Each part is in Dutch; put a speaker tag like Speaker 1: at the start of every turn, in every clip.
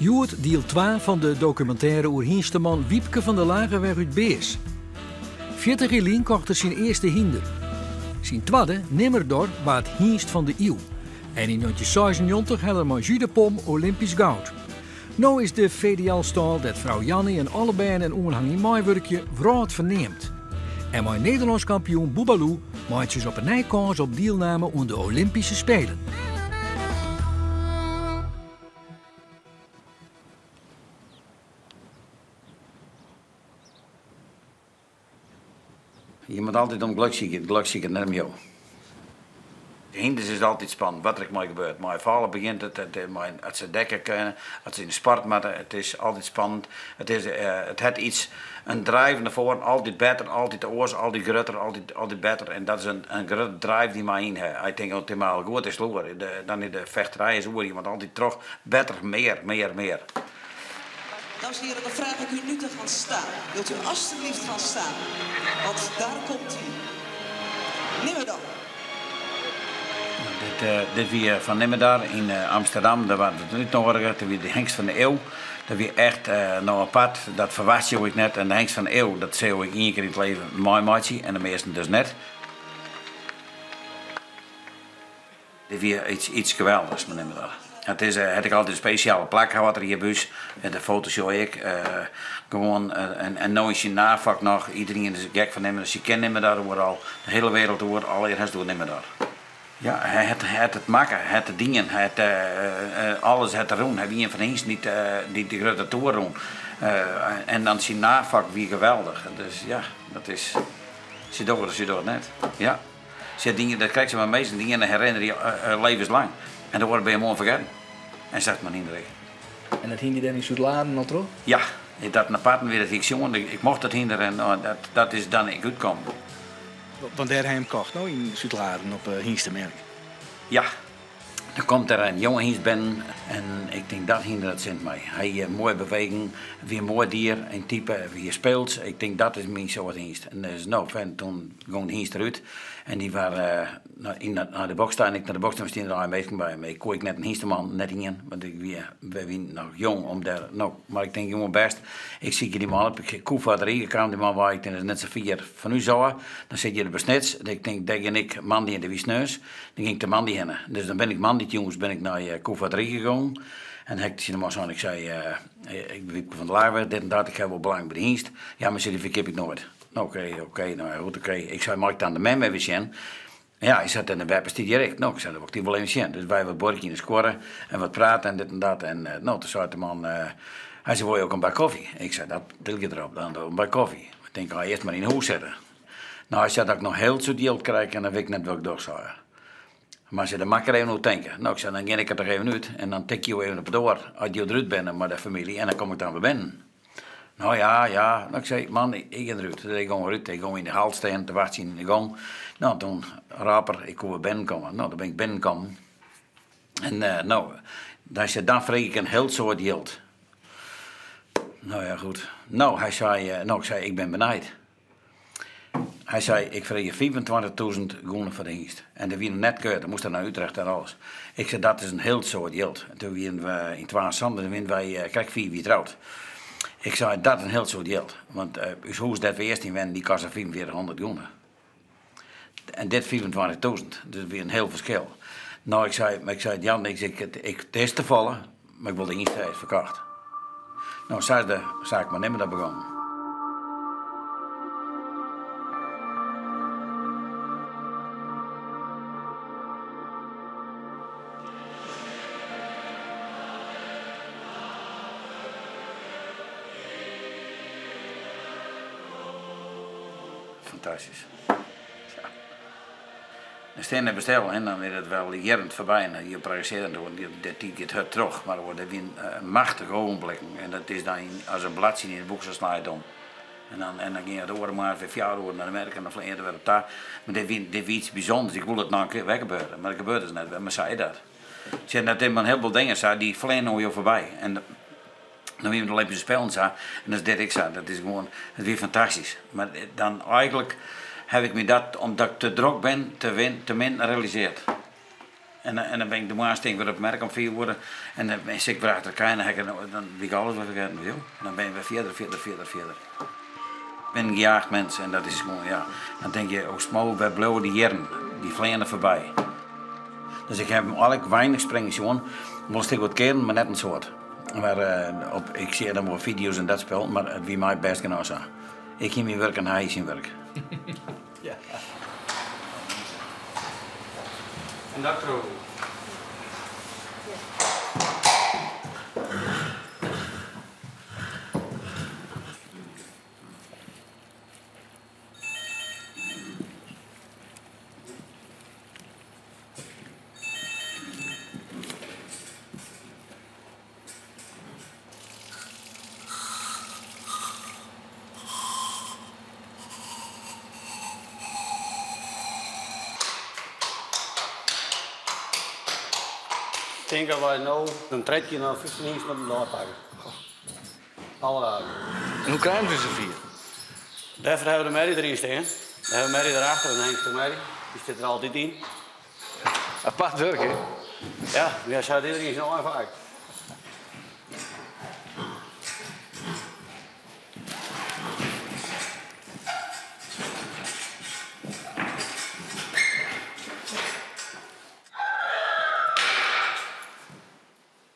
Speaker 1: Joert deel 2 van de documentaire oer Hiensteman Wiepke van der Lagerweg uit Beers. 40 jaar kocht zijn eerste hinder. Zijn tweede, Nimmerdor, waard Hienst van de Eeuw. En in 1996 hadden we Judepom Olympisch goud. Nu is de VDL-stal dat vrouw Janne en alle bijen en onhang in maaiwerkje vrolijk verneemt. En mijn Nederlands kampioen Boubalou maakt dus op een nieuwe kans op deelname aan de Olympische Spelen.
Speaker 2: Je moet altijd om het gelukzieken naar jou. Hinders is altijd spannend, wat er ook maar gebeurt. Maar vallen begint het ze dekken kunnen, het ze in de sport moeten, het is altijd spannend. Het heeft iets, een drive naar voren, altijd beter, altijd de oors, altijd groter, altijd beter. En dat is een grote drive die mij in heeft. Ik denk dat het helemaal goed is, dan in de vechterij is oor, je moet altijd terug, beter, meer.
Speaker 3: Dames en heren, dan vraag ik u nu te gaan staan. Wilt u alstublieft gaan staan? Want daar komt hij. Nimmerdar.
Speaker 2: Dit weer van Nimmerdar in Amsterdam, daar was het niet nog erger, dat weer de hengst van de eeuw. Dat weer echt nou apart, dat verwacht je ook net. En de hengst van de eeuw, dat zie ik 1 keer in het leven mooi maatje en de meesten dus net. Dit weer iets geweldigs met Nimmerdar. Het is, heb ik altijd een speciale plak gehad er hier buis. De foto's show ik. Gewoon, en nu is je navak nog. Iedereen is gek van Nimmerdar. Je kent Nimmerdar overal. De hele wereld door. Alle heeft door Nimmerdar. Ja, het maken, het dingen, alles het doen. Hij wie van eens niet de grote toer doen. En dan zijn navak weer geweldig. Dus ja, dat is. Ze doen het net. Ja. Dingen, dat krijg je maar meeste dingen en herinner je levenslang. En dan wordt je mooi vergeten. En zegt maar niet in de regen.
Speaker 4: En dat hing je dan in Zuid-Laren nog terug?
Speaker 2: Ja, dat naar paten weer dat ik jongen, ik mocht dat hinderen en dat is dan ik uitkom.
Speaker 4: Want daar heb je hem gekocht, nou, in Zuid-Laren op Hienstemerk.
Speaker 2: Ja, dan komt er een jonge Hienst binnen en ik denk dat hinder dat zint mij. Hij heeft mooie beweging, weer mooi dier, een type, wie speelt. Ik denk dat is mijn soort Hienst. En dus nou, toen ging Hienst eruit en die waren naar de box staan. Ik naar de box staan, staan er meestal bij me. Ik kon net een Hiensteman net in, want ik ben nog jong om daar, nou, maar ik denk jongen best. Ik zie die man op, ik koef wat erin kwam, die man waar ik denk dat is net zo 4 van u zou. Dan zit je er besnits. Ik denk dat ik man die in de wiesneus. Dan ging ik de man die heen. Dus dan ben ik man die jongens ben ik naar koef wat erin gegaan. En ik zie hem zo en ik zei, ik ben Wiepke van der Lagerweg, dit en dat, ik heb wel belang bij de dienst. Ja, maar die verkip ik nooit. Nou, oké, nou goed, oké. Ik zei, mag ik dan de man even zien? Ja, hij zat in de web direct. Nou, ik zei, dat wil ik die wel even zien. Dus wij wat bordje in de scoren en wat praten en dit en dat. En nou, toen zei de man, hij zei, wil je ook een bak koffie? Ik zei, dat til je erop, dan een bak koffie. Ik denk, ga eerst maar in huis zetten. Nou, hij zei dat ik nog heel zo deel krijg en dan weet ik net wat ik door zou. Maar ze dan mag ik er even over denken. Nou, ik zei, dan ga ik het er even uit en dan tik je even op het door. Als je eruit bent met de familie en dan kom ik dan weer binnen. Nou ja. Nou, ik zei, man, ik ga eruit. Dus ik ga eruit, ik ga in de hal staan, te wachten in de gang. Nou, toen raper, ik kon weer binnenkomen. Nou, dan ben ik binnengekomen. En nou, dan vreeg ik een heel soort geld. Nou ja, goed. Nou, hij zei, ik zei, ik ben benijd. Hij zei, ik vreeg je 25.000 gulden voor de dienst. En dat wie net keurt, dan moest er naar Utrecht en alles. Ik zei, dat is een heel soort geld. En toen winnen we in Twaansanden, dan winnen wij, krijg 4 wie trouwt. Ik zei, dat is een heel soort geld. Want hoe is dat we eerst in winnen, die kostte 4500 gulden. En dit 25.000, dus weer een heel verschil. Nou, ik zei Jan, het is te vallen, maar ik wil de dienst verkocht. Nou, zei ik maar niet meer dat begonnen. Fantastisch. Ja. Dan staan er bestellen en dan is het wel jerend voorbij en je projecteert die het hut terug, maar er worden weer machtige ogenblikken en dat is dan als een bladzijde in het boek zo snel om. En dan ging het oren maar voor 4 jaar naar Amerika en dan vleerde weer op daar. Maar dit is iets bijzonders, ik wil het nou een keer weggebeuren, maar dat gebeurt dus net, maar zei dat. Ze dat er maar heel veel dingen zei, die vleien nou weer voorbij. En dan weer de Olympische Spelen zei, en dat is dit ik zei, dat is gewoon, het is weer fantastisch. Maar dan eigenlijk heb ik me dat, omdat ik te druk ben, te min realiseerd. En dan ben ik de maandag weer op het merk om 4 worden. En dan ben ik weer achter elkaar en dan wie ik alles wat ik heb wil. En dan ben je weer verder. Ik ben een gejaagd mens en dat is gewoon, ja. Dan denk je, oh smouw, wij blowen die jaren, die vliegen er voorbij. Dus ik heb eigenlijk weinig springen gewoon. Moest ik wat keren, maar net een soort. Maar ik zie dan wel video's en dat spel, maar het wie mij best genoeg zo. Ik ging mijn werk en hij zijn werk.
Speaker 5: Ja. En dat kroeg. Ik denk dat wij nu een trekje naar 15 met een pakken. Alle dagen.
Speaker 4: En hoe krijgen ze 4?
Speaker 5: Daarvoor hebben we de merrie erin staan. Dan hebben we merrie erachter, een Hengste merrie. Die zit er altijd in.
Speaker 4: Apart werk, hè?
Speaker 5: Ja, zou dit erin zo vaak.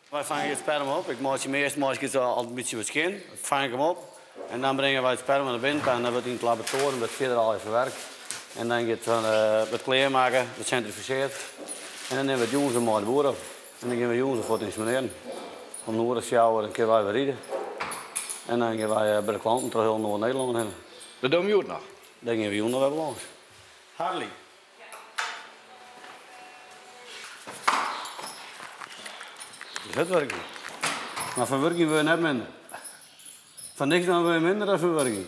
Speaker 5: Wij vangen het sperma op. Ik maak hem eerst al een beetje wat skin. Vang ik hem op. En dan brengen wij het sperma naar binnen. En dan wordt het in het laboratorium met verder al even verwerkt. En dan gaat het wat kleermaken, het centrifugeerd. En dan nemen we het jongens en de boer op. En dan gaan we jongens voor het insemineren. Om de oren sjouwen, dan kunnen wij weer rijden. En dan gaan wij bij de klanten terug heel Noord-Nederland heen.
Speaker 4: Dat doen we ook nog.
Speaker 5: Dan gaan we jongens nog even langs. Harley. Dat werkt. Maar van werking wil je net minder. Van niks dan wil je minder dan van werking.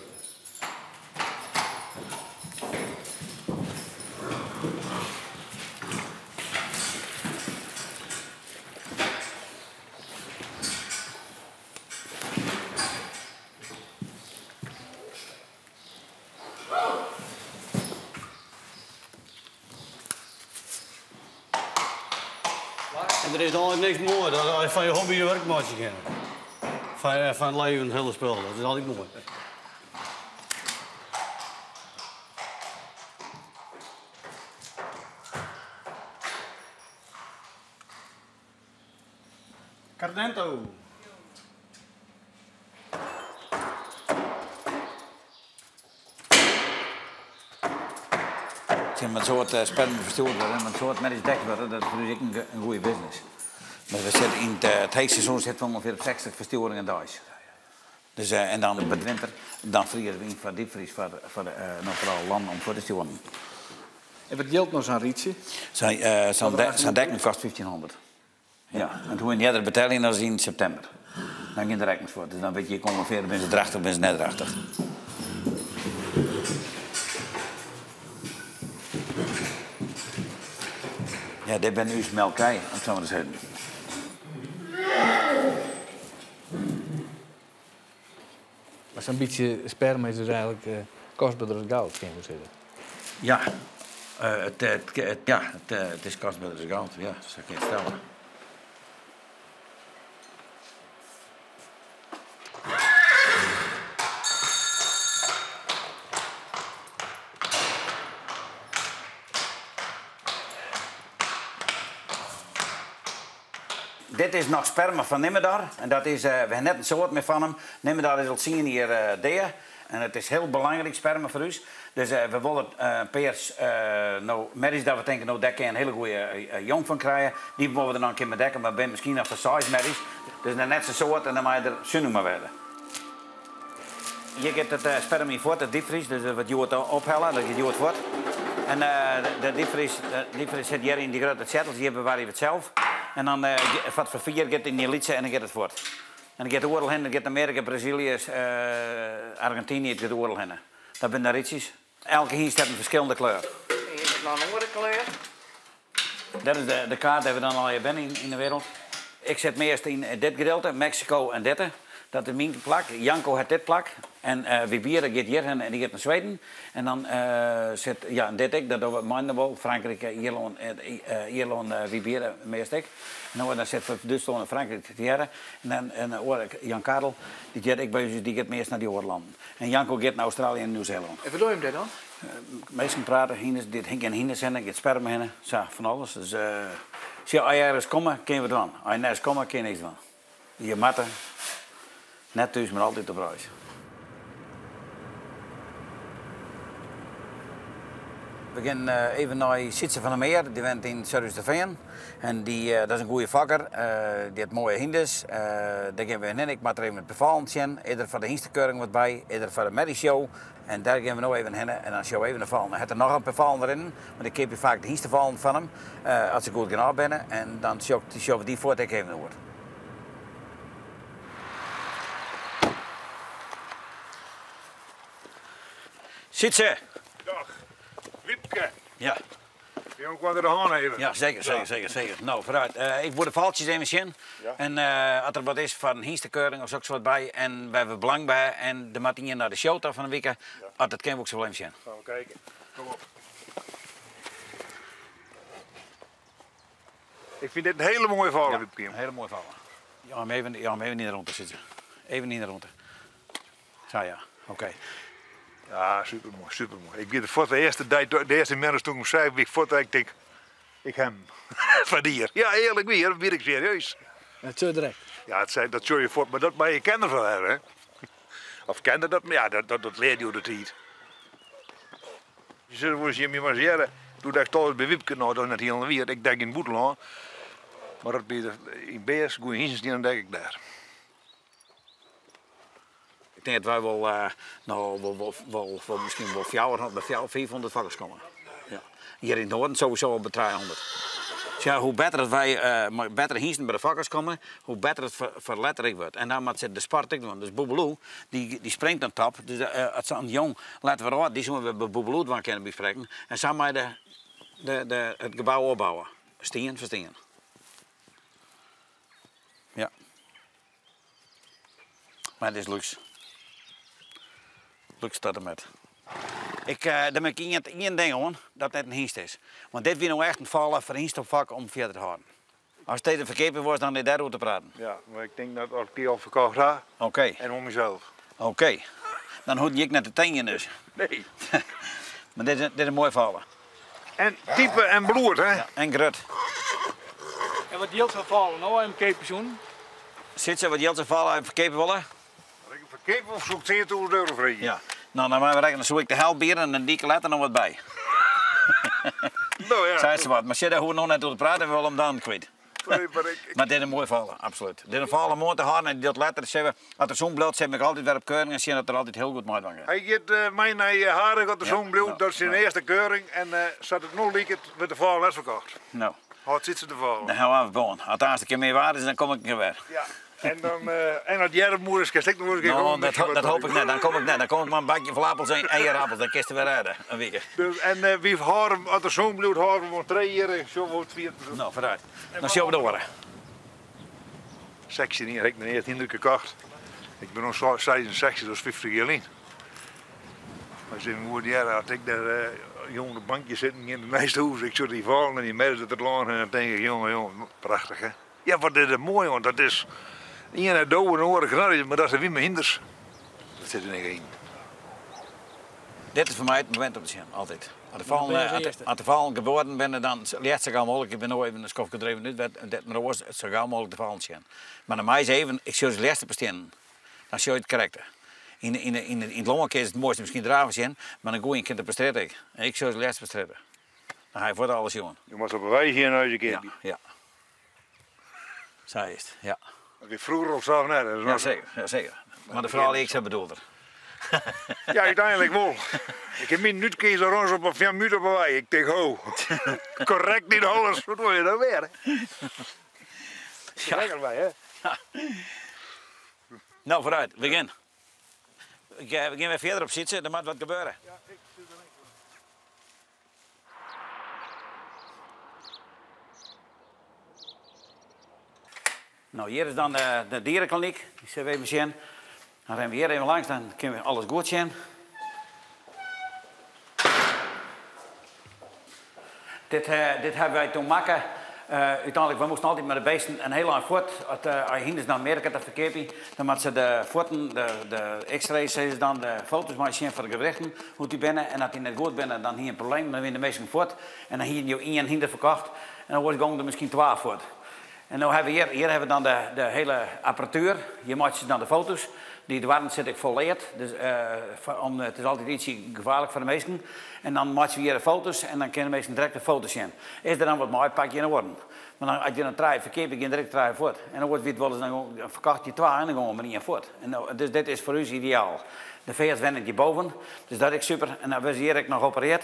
Speaker 5: En er is altijd niks mooier dan je van je hobby je werkmaatje kennen. Van het leven, het hele spel. Dat is altijd mooi. Cardento.
Speaker 2: Met zo'n soort sperma verstoord worden en met zo'n soort medisch dek worden, dat is voor ons een goede business. Maar we zitten in het hijseizoen zitten we ongeveer op 60 verstoringen thuis. Dus, en dan bij de winter, dan vriezen we in voor diepvries voor vooral land om voor te sturen.
Speaker 4: En wat geldt nog zo'n rietje?
Speaker 2: Zo'n dekking kost 1500. Ja, en toen in de betaling dat is in september. Dan ging de rekening voor. Dus dan weet je ongeveer, ben ze drachtig, ben ze net drachtig. Ja, dit ben nu melkij, om zo maar te zeggen.
Speaker 4: Maar zo'n beetje sperma is dus eigenlijk kostbaarder dan goud, kan je zeggen.
Speaker 2: Ja, het is kostbaarder dan goud, ja, dat zou ik je stellen. Dit is nog sperma van Nimmerdar. En dat is, we hebben net een soort meer van hem. Nimmerdar is al zien hier daar. En het is heel belangrijk sperma voor ons. Dus we willen peers, merries dat we denken, nou, daar kan je een hele goede jong van krijgen. Die willen we er dan een keer mee dekken, maar ben misschien nog voor size merries. Dus net zo'n soort en dan moet je er zin maar werden. Je gaat het sperma in voort, het diepvries, dus wat je wordt ophellen, dat je het voort. En de diepvries zit hier in die grote zettels, die bewaar je het zelf. En dan wat voor 4 gaat in je liedje en dan gaat het voort. En dan gaat de oorlog heen, dan gaat Amerika, Brazilië, Argentinië, het gaat de oorlog heen. Dat zijn de ritjes. Elke hier staat een verschillende kleur.
Speaker 3: Hier is nog een andere kleur.
Speaker 2: Dat is de kaart die we dan al hier binnen in de wereld. Ik zet meest in dit gedeelte, Mexico en dit. Dat is mijn plak. Janko heeft dit plak. En Wibieren gaat hier en die gaat naar Zweden. En dan zit, ja, dit ik, dat doen we Mandenbol, Frankrijk, Ierland, Wibieren, meestal. En dan zit Duitsland en Frankrijk hier. En dan hoor ik Jan Karel, die gaat meest naar die oorlanden. En Janko gaat naar Australië en Nieuw-Zeeland.
Speaker 4: En verdoe je hem dit dan?
Speaker 2: Meestal praten, dit hink en hindes en gaat sperma heen. Zo, van alles. Dus als je ergens komen, kun je wat doen. Als je nergens komt, kun je niks doen. Je matten, net thuis, maar altijd op reis. We gaan even naar Sietse van der Meer, die woont in Zuid-Veen. En dat is een goede vakker, die heeft mooie hindes. Daar gaan we in. Ik maak er even het bevallen zien. Ieder van de hinstekeuring wat bij, ieder van de medishow. En daar gaan we nog even heen en dan show even de vallen. Hij heeft er nog een bevallen erin, maar ik heb je vaak de hienstevallen van hem. Als ze goed genoeg binnen en dan show we die voor ik even hoor. Sietse!
Speaker 6: Dag, Wiepke.
Speaker 2: Ja.
Speaker 6: Jong, kwam er de haan even.
Speaker 2: Ja, zeker. Nou, vooruit. Ik word de valtjes even zien. Ja. En als er wat is van hienstekeuring of zo wat bij. En we hebben belang bij. En de matingen naar de show van de week. Ja. Dat kan we ook zo wel even zien.
Speaker 6: Gaan we kijken. Kom op. Ik vind dit een hele mooie vallen,
Speaker 2: ja,
Speaker 6: Wiepke.
Speaker 2: Een hele mooie vallen. Ja, maar even niet rond te zitten. Even niet rond. Zo ja, oké.
Speaker 6: Ja, supermooi, supermooi. Ik weet voor de eerste mensen toen ik schrijf, ik denk, ik hem. Van hier. Ja, eerlijk weer, dat weet ik serieus.
Speaker 4: Het zo direct.
Speaker 6: Ja, dat zul je voor, maar je kent er wel hebben, hè. Of kende dat, maar ja, dat leer je dat niet. Je zult wel eens je maar zeggen, toen dacht ik thuis bij Wiepke, nou dat is net heel weer, ik denk in Boetelaan. Maar dat ben je in Beers, goeie hinsens niet, dan denk ik daar.
Speaker 2: Ik denk dat wij wel misschien wel 400 vakkers komen. Ja. Hier in het noorden sowieso al bij 300. Dus ja, hoe beter dat wij betere hiesten bij de vakkers komen, hoe beter het voor letterlijk wordt. En dan moet de Spartak doen. Dus Boebeloe, die springt aan top. Dus als ze een jong laten we uit, die zullen we bij Boebeloe dan kunnen bespreken. En samen het gebouw opbouwen. Steen voor steen. Ja. Maar het is luxe. Luxe tot en met. Dan moet ik één ding hoor, dat dit een hiest is. Want dit is nou echt een vallen voor een vak om verder te houden. Als het een verkeerd was, dan is daarover te praten.
Speaker 6: Ja, maar ik denk dat ik die al verkocht ga.
Speaker 2: Oké.
Speaker 6: En om mezelf.
Speaker 2: Oké. Dan hoef ik net de tenen dus.
Speaker 6: Nee.
Speaker 2: Maar dit is een mooi vallen.
Speaker 6: En diepe en bloed, hè?
Speaker 2: Ja, en grut.
Speaker 4: En wat deelt van vallen? Nou, een kepersoen.
Speaker 2: Zit ze wat Jeltse vallen en verkepen willen?
Speaker 6: Als ik een verkeerd of zoek 10.000 euro voor je.
Speaker 2: Ja. Nou, dan maar dan zoek ik de helft bier en dan die later nog wat bij.
Speaker 6: Nou ja.
Speaker 2: Zei ze wat, maar als je daar hoe nog net door te praten, wil hem dan kwijt.
Speaker 6: Nee,
Speaker 2: Maar dit is een mooi vallen, absoluut. Dit is een vallen mooi te houden en die dat later zeggen, als er zo'n bloed zit, heb ik altijd weer op keuring en zien dat er altijd heel goed mooi van gaat.
Speaker 6: Hij gaat mij naar je haren, gaat de zo'n bloed,
Speaker 2: nou,
Speaker 6: dat is zijn eerste keuring. En zat het nog liek met de vallen net verkocht.
Speaker 2: Nou.
Speaker 6: Wat zit ze te vallen?
Speaker 2: Dan gaan we afbouwen. Als het een keer meer waard is, dan kom ik een keer weer.
Speaker 6: Ja. En dan, en als jij dat moeder is, kan ik nog eens
Speaker 2: nou, dat hoop ik net. Dan kom ik net. Dan kom ik maar een bakje vlappels en eierappels. Dan kist er weer uit, een week.
Speaker 6: Dus, en wie horen, als er zo'n bloed horen, we 3 jaar, zo wordt 4.
Speaker 2: Nou, vooruit. Dan zien we door.
Speaker 6: Sectie hier, ik ben eerst indruk gekocht. Ik ben nog 66, dus 50 jaar in. Maar ze hebben jaren had ik daar jonge bankjes zitten in de meeste huizen. Ik zat die vallen en die midden zitten te lachen en dan denk ik, jongen, prachtig hè. Ja, wat is het mooi, want dat is niet een dode en oren genade, maar dat is wie me hinders. Dat zit er niet in.
Speaker 2: Dit is voor mij het moment om te zien, altijd. Als de vallen geboren ben, dan leert ze gauw mogelijk. Ik ben nog even een skof gedreven, maar was het zo gauw mogelijk de vallen zien. Maar naar mij is even, ik zou het eerste besteden. Dan zie je het karakter. In het longenkeer is het mooiste misschien draven zien, maar dan gooi je kind te bestrijden. Ik zou het eerste bestrijden. Dan ga je voor alles jongen.
Speaker 6: Je moet op een wijze hier naar je keer.
Speaker 2: Ja. Zo is het, ja.
Speaker 6: Dat is vroeger of zo net.
Speaker 2: Ja, zeker. Maar de verhaal ik ze bedoeld er.
Speaker 6: Ja, uiteindelijk wel. Ik heb mijn nutkiezer rond op een 4 minuten op een wei. Ik denk, oh, correct niet alles. Wat wil je dan weer? Ja. Lekker bij, hè?
Speaker 2: Ja. Nou, vooruit, begin. We gaan weer verder op zitten, er moet wat gebeuren.
Speaker 6: Ja, ik zit er
Speaker 2: Nou, hier is dan de dierenkliniek. Die zijn we even zien. Dan rennen we hier even langs, dan kunnen we alles goed zien. Dit hebben wij toen maken. Uiteindelijk, we moesten altijd met de beesten een heel lang voort. Als je hinders naar Amerika te verkeerd, dan moeten ze de voeten, de x-rays, dan de foto's maken van de gewrichten, hoe die binnen. En als die net goed binnen, dan hier een probleem, dan winnen de meesten voort. En dan hier je één hinder verkocht. En dan wordt het er misschien 12 voort. En nu hebben we hier hebben we dan de hele apparatuur. Hier maak je dan de foto's. Die warmte zit ik volleerd. Dus, het is altijd iets gevaarlijk voor de meesten. En dan maak je hier de foto's en dan kunnen de meesten direct de foto's zien. Is er dan wat mooi, pak je in de worden. Maar dan, als je dan draait verkeerd, je direct draaien voort. En dan wordt het wel eens, dan verkocht je 12 en dan gaan we maar niet voort. En nou, dus dit is voor u ideaal. De veers wennen je boven, dus dat is super. En dan was hier nog geopereerd.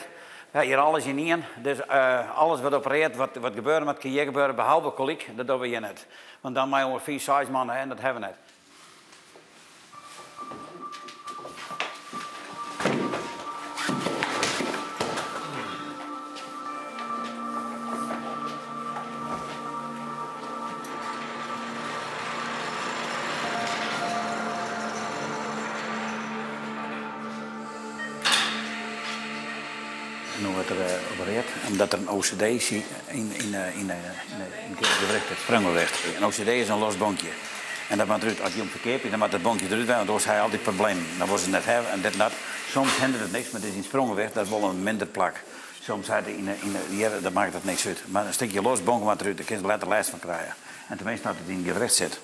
Speaker 2: Ja, hier alles in één. Dus alles wat opereert, wat gebeurt, wat kan hier gebeuren, behalve koliek, dat doen we hier net. Want dan maar ongeveer 4 size mannen en dat hebben we net. Nu wordt er opereerd, omdat er een OCD is in het spronggewicht. Een OCD is een los bonkje. En dat maakt eruit, als je hem verkeert, dan maakt het bonkje eruit, want dan was hij altijd problemen. Dan was het net hebben en dit net. Soms hindert het niks, maar het is in spronggewicht, dat is wel een minder plak. Soms had hij dat maakt het niks uit. Maar een stukje los bonk maakt eruit, daar kun je later lijst van krijgen. En tenminste dat het in je gewricht zit.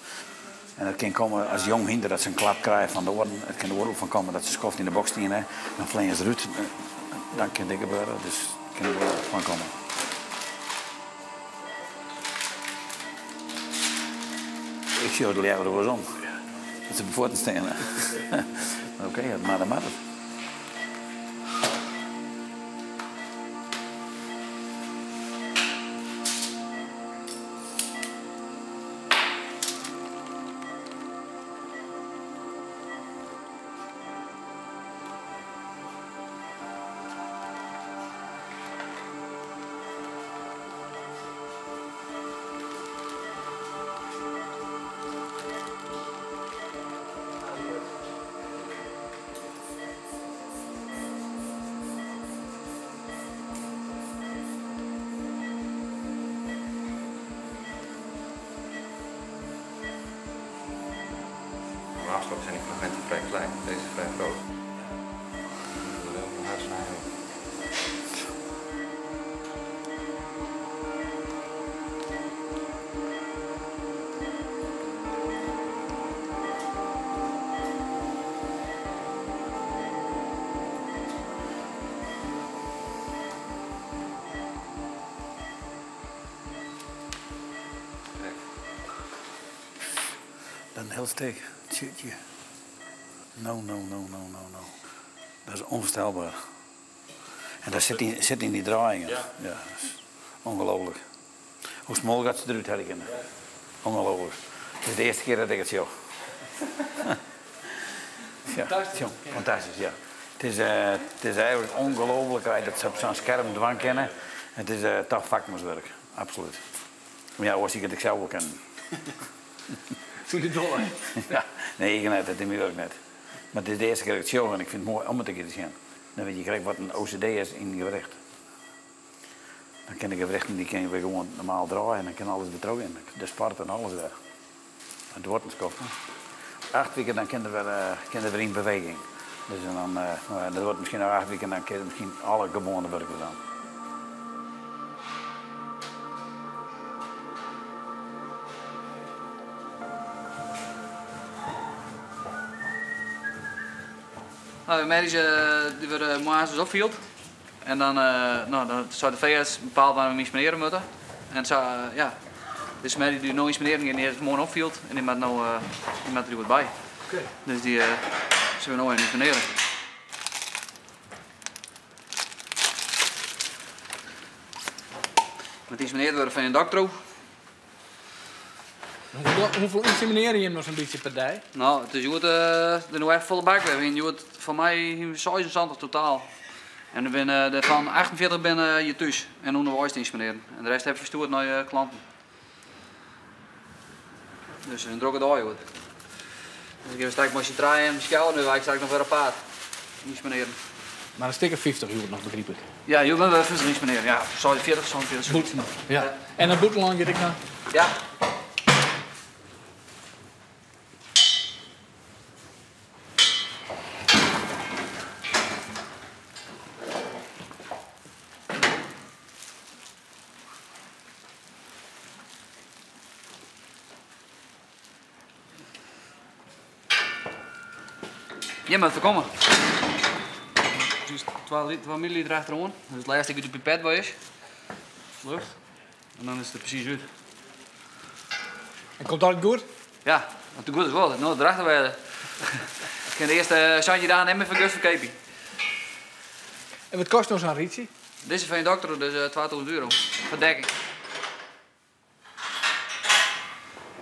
Speaker 2: En dat kan komen als jong hinder dat ze een klap krijgen van de oren. Het kan er ook van komen dat ze skoft in de box stien, dan vliegen ze eruit. Dan kan dit gebeuren, dus kan er wel van komen. Ik zie het liever wel eens om. Dat ze voor te staan. Oké, maar dat maakt het.
Speaker 7: Normaal gesproken zijn die fragmenten vrij klein, deze is vrij groot. Dat wil heel hard snijden.
Speaker 2: Dat is een heel steek. Tjutje. No. Dat is onvoorstelbaar. En dat zit in die draaiingen. Ja, dat is ongelooflijk. Hoe smal gaat ze eruit herkennen? Ongelooflijk. Het is de eerste keer dat ik het zie. Ja, fantastisch, ja. Het is eigenlijk ongelooflijk dat ze op zo'n scherm dwang kennen. Het is toch vakmanswerk, absoluut. Maar ja, als ik het zelf wel ken.
Speaker 4: Zie je het door?
Speaker 2: Ja, nee, ik net, dat is ook net. Maar het is de eerste keer dat ik het zie en ik vind het mooi om het een keer te zien. Dan weet je gelijk wat een OCD is in je gewricht. Dan ken ik gewrichten die kun je gewoon normaal draaien en dan kan alles weer terug in. De spart en alles weg. Het wordt een skof. 8 weken dan kunnen we weer in beweging. Dus dan, dat wordt misschien nog 8 weken dan kun je misschien alle gewone werken dan.
Speaker 8: Nou, de medische die worden morgens opgehield. En dan, dan zou de VS bepaald waar we inspireren moeten. En zo, dus medische die nou inspireren, die is morgen opgehield en die maakt er wat bij.
Speaker 4: Okay.
Speaker 8: Dus die zullen we nou inspireren. Met inspireerd worden van een dokter.
Speaker 4: Hoeveel insemineren je nog zo'n beetje per dag?
Speaker 8: Nou, het is er nu echt volle bak. We hebben van mij 76 totaal. En van 48 ben je thuis en onder de insemineren. En de rest heb je verstuurd naar je klanten. Dus een drukke dag goed. Dus ik heb straks maar draaien en mijn schouder, nu ga ik straks nog weer een paard. Niets meneer.
Speaker 4: Maar een sticker 50 uur nog, begreep ik.
Speaker 8: Ja, je bent wel even niets meneer. Ja, zou je 40, zou je 40.
Speaker 4: Boet. Ja. En een boetelang ik naar?
Speaker 8: Ja. Je bent voorkomen. Dus 12 milliliter achterom. Dus het laatste uit de pipet bij is. Lucht. En dan is het er precies uit.
Speaker 4: En komt dat goed?
Speaker 8: Ja, want goed is wel. Nou, erachter werden. Ik ga de eerste Santje daar nemen van Gus van Kepi.
Speaker 4: En wat kost nou zo'n rietje?
Speaker 8: Deze van je dokter, dus €2000. Verdekking.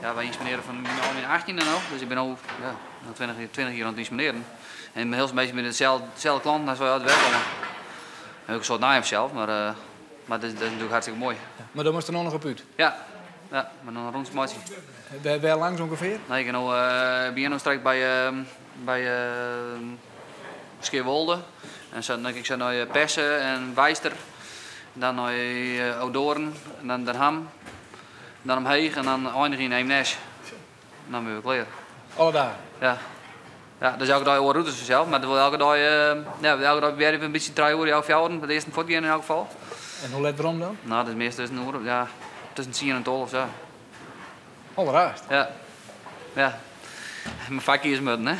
Speaker 8: Ja, wij inspireren van al in 18 en al. Dus ik ben al ja, 20 jaar aan het inspireren. En ik ben heel een beetje met dezelfde klant als we uit het werk komen. Ik heb ook een soort naam zelf, maar dat is natuurlijk hartstikke mooi.
Speaker 4: Ja, maar dan moest er nog op uit.
Speaker 8: Ja, ja, maar dan een rondsmaatje.
Speaker 4: Wel langs ongeveer?
Speaker 8: Nee, ik ben nu straks bij Scheerwolde. En dan ik zo naar Persen en Wijster. Dan naar Oudoorn, en dan Den Ham. Dan omheen en dan eindig in Eemnes. En dan ben ik klaar.
Speaker 4: Alle dagen?
Speaker 8: Ja. Ja, dus elke dag hoor routes vanzelf, maar dat wil elke dag, elke dag weer even een beetje 3 uur, 11 jaar, de eerste voetgaan in elk geval.
Speaker 4: En hoe let waarom dan?
Speaker 8: Nou, dat is meestal tussen 10 en 12 of zo.
Speaker 4: Allereerst?
Speaker 8: Ja. Ja. Mijn vakje is mutton, hè?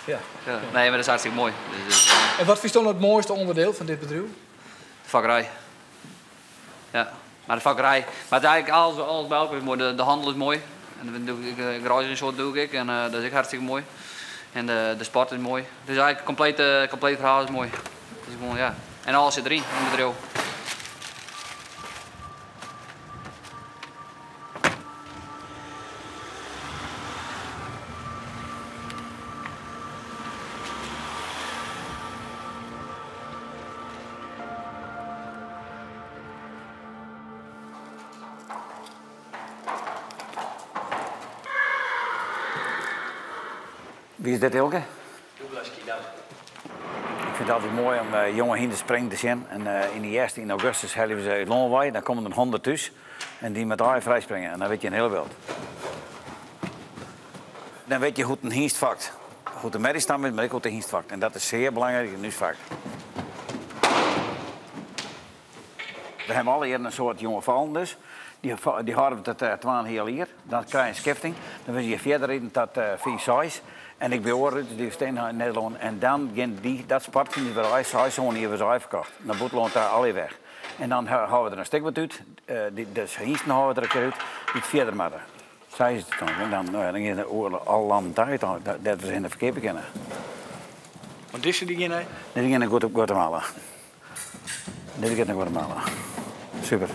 Speaker 4: Ja.
Speaker 8: Ja. Nee, maar dat is hartstikke mooi. Dus,
Speaker 4: En wat vind je dan het mooiste onderdeel van dit bedrijf?
Speaker 8: de vakkerij. Ja, maar de vakkerij. Maar het is eigenlijk alles bij elkaar is mooi. De handel is mooi. En dan doe ik garage en zo doe ik. En dat is ook hartstikke mooi. En de sport is mooi. Dus eigenlijk het complete verhaal is mooi. Dus gewoon, ja. En alles zit erin in het bedrijf.
Speaker 2: Wie is dit, Ilke? Douglas Kidam. Ik vind het altijd mooi om jonge hinden springen te zien. En in augustus hebben we ze uit Lonwij. Dan komen er 100 thuis. En die met haar vrij springen. En dan weet je een hele beeld. Dan weet je hoe een hingst vakt. Hoe de merriestam is, maar ook hoe de hingst vakt. En dat is zeer belangrijk in het vak. We hebben alle hier een soort jonge vallen dus. Die houden we tot 12 heel hier. Dan krijg je een skifting. Dan wil je verder rijden tot 4-6. En ik ben ook die steen in Nederland. En dan gaan dat sportje die we zo'n hier weer verkocht. Dan boetloont daar alle weg. En dan houden we er een stuk wat uit. Dus hiersten houden we er een keer uit. Die het verder maken. Zij is het dan. En dan gaan we alle landen uit. Dat we in de verkeer beginnen.
Speaker 4: Want deze die geen?
Speaker 2: Die gaan goed op Guatemala. Dit gaat naar Guatemala. Super.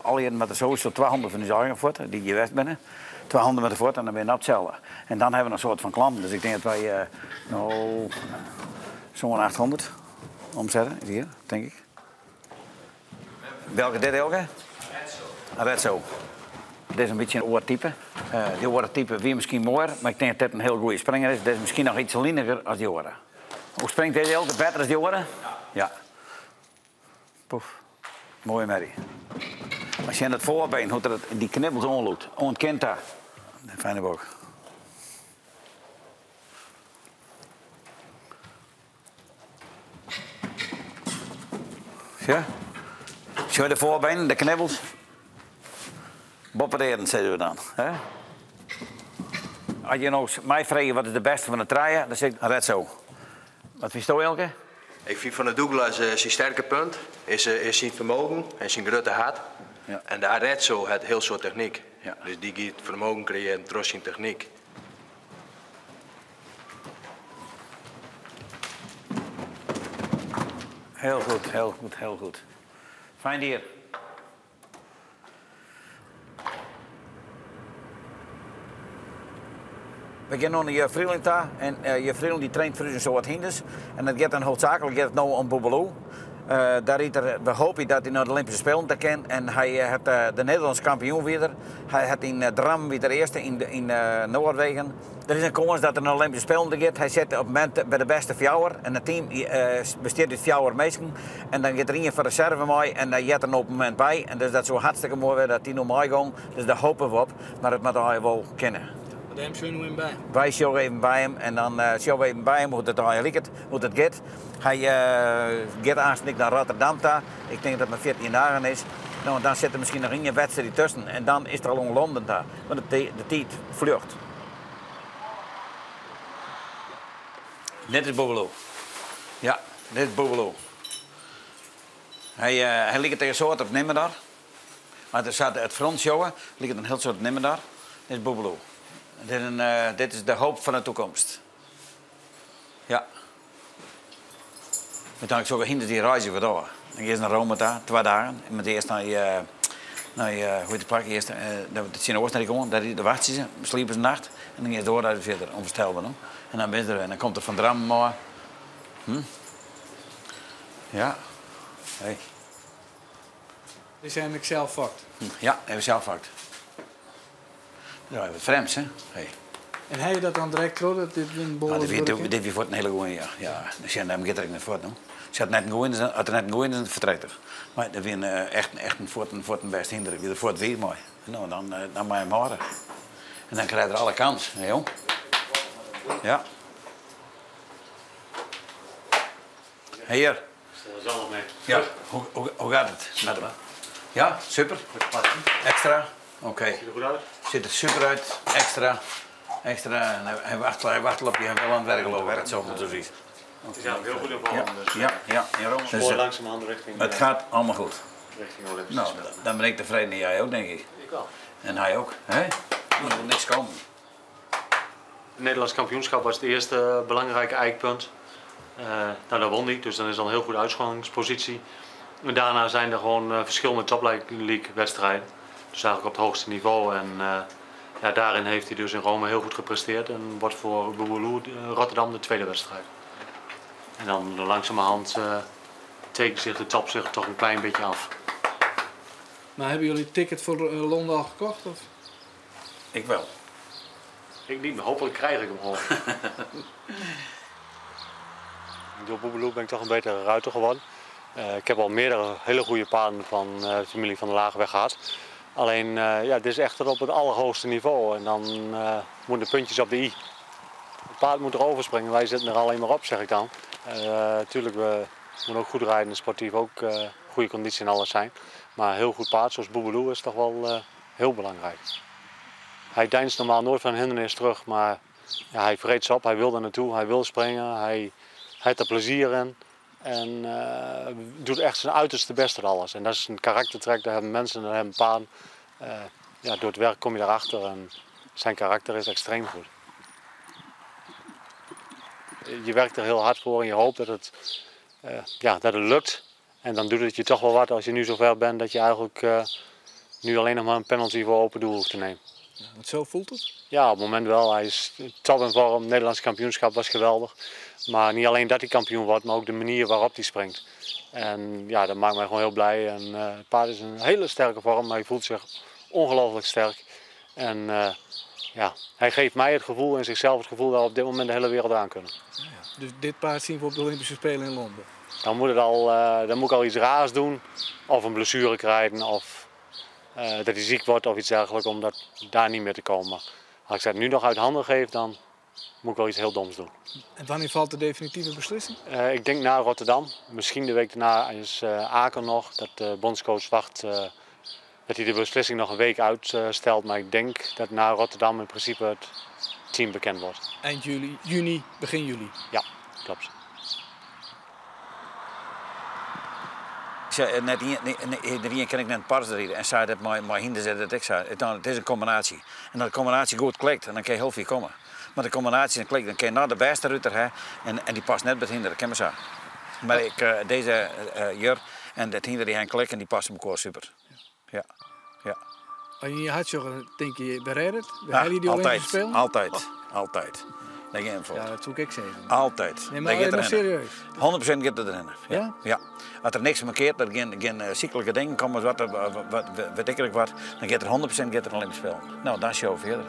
Speaker 2: Al hier met de sowieso 200 van die zagen voort, die je west binnen. 200 met de voort en dan ben je dat hetzelfde. En dan hebben we een soort van klanten. Dus ik denk dat wij zo'n 800 omzetten. Hier, denk ik. Welke dit Elke? Redzo. Redzo. Dit is een beetje een oortype. Die oortype weer misschien mooier, maar ik denk dat dit een heel goede springer is. Dit is misschien nog iets liniger als die oren. Hoe springt deze Elke beter als die oren? Ja. Poef. Mooie merrie. Als je in het voorbeen, hoe dat die knibbels onloopt, ontkent daar. Fijne boog. Ja? Zie je de voorbeen, de knibbels? Bopperderen, zeiden we dan. Hè? Als je nou mij vraagt wat is de beste van de traaien, dan zeg ik Redzo. Wat vind je Elke?
Speaker 9: Ik vind van de Douglas zijn sterke punt is zijn vermogen en zijn grote hart. Ja. En de Arezzo heeft heel soort techniek. Ja. Dus die gaat vermogen creëren door zijn techniek.
Speaker 2: Heel goed, heel goed, heel goed. Fijn dier. We gaan nu naar je vriend daar en je vriend die traint voor ons zo wat hinders. En dat gaat dan hoofdzakelijk nou om Boebelo.
Speaker 10: We hopen dat hij naar de Olympische Spelen te kan. En hij heeft de Nederlandse kampioen weer. Hij had in Dram weer de eerste in Noorwegen. Er is een kans dat er naar de Olympische Spelen gaat. Hij zit op het moment bij de beste fjouwer. En het team besteedt uit fjouwer meisken. En dan gaat er iemand voor de reserve mee. En hij gaat er op het moment bij. En dus dat is zo hartstikke mooi dat hij nog mee gaat. Dus daar hopen we op. Maar het moet hij wel kennen.
Speaker 4: Daar zijn we bij.
Speaker 10: Wij showen even bij hem en dan showen we even bij hem hoe het eigenlijk hoe het gaat. Hij gaat aanstonds naar Rotterdam. Ik denk dat het maar 14 dagen is. Nou, dan zit er misschien nog een wedstrijd tussen en dan is er al in Londen daar. Want de tijd vlucht. Dit is Bobelo. Ja, dit is Bobelo. Hij ligt tegen soort op nimmer daar. Maar er staat het front showen, ligt een heel soort nimmer daar. Dit is Bobelo. Dit is de hoop van de toekomst. Ja. Dan ik zo hinder die reizen voor door. Dan ga je naar Rome daar, 2 dagen. En met eerst naar hoe heet de plek? Eerst het zien oost naar die gewoon, daar wachten ze, sliepen ze nacht. En dan ga je door naar verder, onvoorstelbaar. En dan ben je er en dan komt er van Dram maar. Ja. Hey.
Speaker 4: Die zijn eigenlijk zelf vakt.
Speaker 10: Ja, even zelf vakt. Ja, wat vreemds, hè? Hey.
Speaker 4: En heb je dat dan direct door, dat dit een bol is?
Speaker 10: Dit wordt een hele goeie, ja. Ja, dus ja, dan gaat er niet voort, no? Als er net een goeie is, dan vertrekt er. Maar dat is echt een voort een best hinder. Je voort weer mooi. Nou, dan mag je hem horen. En dan krijg je er alle kans, hè, jong? Ja. Hier. Ja, hoe gaat het met hem? Ja, super. Extra. Oké. Ziet er goed uit? Ziet er super uit. Extra. Hij wacht op je, hij wil aan het werk lopen. Werkt zo goed zo ziet.
Speaker 11: Het is eigenlijk heel goed in vorm.
Speaker 10: Ja.
Speaker 11: Dus mooi langzamerhand richting.
Speaker 10: Het gaat allemaal goed.
Speaker 11: Richting Olympische
Speaker 10: Nou, dan ben ik tevreden en jij ook, denk ik.
Speaker 11: Ik wel.
Speaker 10: En hij ook. Hè? Er moet niks komen.
Speaker 11: Het Nederlands kampioenschap was het eerste belangrijke eikpunt. Nou, dat won hij, dus dan is al een heel goede uitgangspositie. En daarna zijn er gewoon verschillende top league wedstrijden. Dus eigenlijk op het hoogste niveau. En ja, daarin heeft hij dus in Rome heel goed gepresteerd. En wordt voor Bobelo Rotterdam de tweede wedstrijd. En dan langzamerhand tekent zich de top zich toch een klein beetje af.
Speaker 4: Maar hebben jullie het ticket voor Londen al gekocht? Of?
Speaker 10: Ik wel.
Speaker 11: Ik niet, maar hopelijk krijg ik hem gewoon. Door Bobelo ben ik toch een betere ruiter geworden. Ik heb al meerdere hele goede paarden van de familie van de Lageweg gehad. Alleen, ja, dit is echt op het allerhoogste niveau. En dan moeten de puntjes op de i. Het paard moet er overspringen, wij zitten er alleen maar op, zeg ik dan. Tuurlijk, we moeten ook goed rijden en sportief ook goede conditie en alles zijn. Maar een heel goed paard zoals Bobelo is toch wel heel belangrijk. Hij deinst normaal nooit van een hindernis terug, maar ja, hij vreet ze op, hij wil er naartoe, hij wil springen, hij heeft er plezier in. En doet echt zijn uiterste best uit alles. En dat is een karaktertrek, daar hebben mensen en daar hebben paarden. Ja, door het werk kom je daarachter en zijn karakter is extreem goed. Je werkt er heel hard voor en je hoopt dat het lukt. En dan doet het je toch wel wat als je nu zover bent dat je eigenlijk nu alleen nog maar een penalty voor open doel hoeft te nemen.
Speaker 4: Ja, want zo voelt het?
Speaker 11: Ja, op het moment wel. Hij is top in vorm. Het Nederlands kampioenschap was geweldig. Maar niet alleen dat hij kampioen wordt, maar ook de manier waarop hij springt. En ja, dat maakt mij gewoon heel blij. En het paard is een hele sterke vorm, maar hij voelt zich ongelooflijk sterk. En ja, hij geeft mij het gevoel en zichzelf het gevoel dat we op dit moment de hele wereld aan kunnen.
Speaker 4: Ja, dus dit paard zien we op de Olympische Spelen in Londen?
Speaker 11: Dan moet ik al iets raars doen, of een blessure krijgen, of dat hij ziek wordt of iets dergelijks, om daar niet meer te komen. Maar als ik dat nu nog uit handen geef, dan moet ik wel iets heel doms doen.
Speaker 4: En wanneer valt de definitieve beslissing?
Speaker 11: Ik denk na Rotterdam. Misschien de week daarna is Aken nog. Dat de bondscoach wacht dat hij de beslissing nog een week uitstelt. Maar ik denk dat na Rotterdam in principe het team bekend wordt.
Speaker 4: Eind juni, begin juli?
Speaker 11: Ja, klopt.
Speaker 10: Iedereen kan ik naar het paard rijden en zei dat mijn hinder zei dat ik zei. Het is een combinatie. En dat de combinatie goed klikt, en dan kan je heel veel komen. Maar de combinatie dan klikt, dan kan je naar de beste ruiter en die past net bij het hinder, dat kan me zo. Maar deze jur en dat hinder die gaan klikken, die passen elkaar super. Ja.
Speaker 4: Als je in je hart zocht, denk je, bereid het? Altijd.
Speaker 10: Daar gaan we voor.
Speaker 4: Ja, dat zoek ik zeggen.
Speaker 10: Altijd.
Speaker 4: Nee, maar
Speaker 10: Daar gaat
Speaker 4: maar
Speaker 10: erin.
Speaker 4: serieus.
Speaker 10: 100% gaat het erin.
Speaker 4: Ja?
Speaker 10: Ja. Als er niks markeert, er geen ziekelijke dingen komen, wat ik wat, dan gaat er 100% gaat er Olympisch spelen. Nou, dan is je verder.